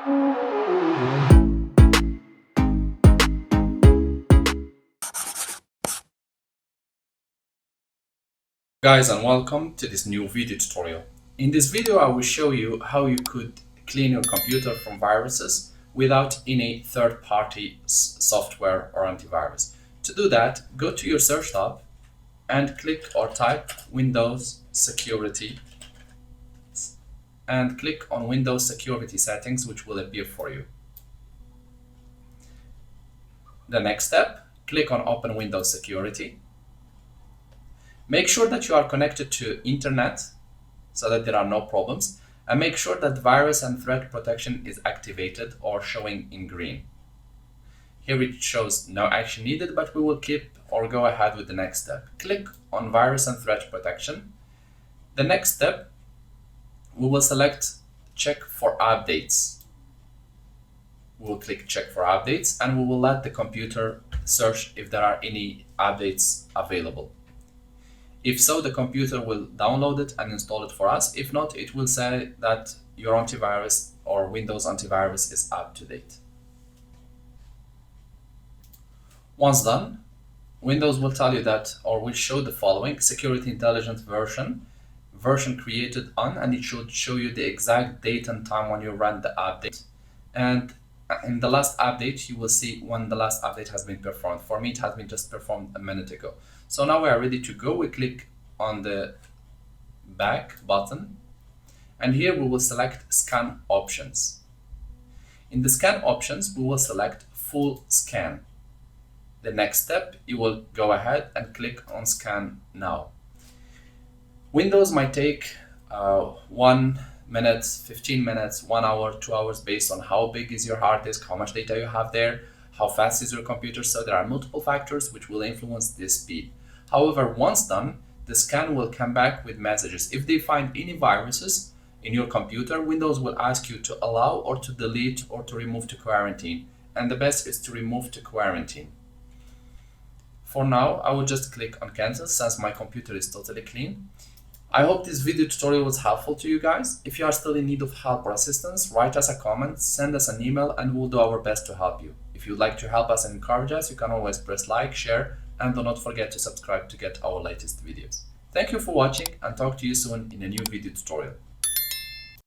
Guys, and welcome to this new video tutorial. In this video I will show you how you could clean your computer from viruses without any third-party software or antivirus. To do that, go to your search tab and click or type Windows Security and click on Windows Security Settings, which will appear for you. The next step, click on Open Windows Security. Make sure that you are connected to internet so that there are no problems, and make sure that virus and threat protection is activated or showing in green. Here it shows no action needed, but we will keep or go ahead with the next step. Click on virus and threat protection. The next step, we will select check for updates. We will click check for updates and we will let the computer search if there are any updates available. If so, the computer will download it and install it for us. If not, it will say that your antivirus or Windows antivirus is up to date. Once done, Windows will tell you that, or will show the following: security intelligence version created on, and it should show you the exact date and time when you run the update. And in the last update, you will see when the last update has been performed. For me, it has been just performed a minute ago. So now we are ready to go. We click on the back button, and here we will select scan options. In the scan options, we will select full scan. The next step, you will go ahead and click on scan now. Windows might take 1 minute, 15 minutes, 1 hour, 2 hours, based on how big is your hard disk, how much data you have there, how fast is your computer. So there are multiple factors which will influence this speed. However, once done, the scan will come back with messages. If they find any viruses in your computer, Windows will ask you to allow or to delete or to remove to quarantine. And the best is to remove to quarantine. For now, I will just click on cancel since my computer is totally clean. I hope this video tutorial was helpful to you guys. If you are still in need of help or assistance, write us a comment, send us an email, and we'll do our best to help you. If you'd like to help us and encourage us, you can always press like, share, and do not forget to subscribe to get our latest videos. Thank you for watching, and talk to you soon in a new video tutorial.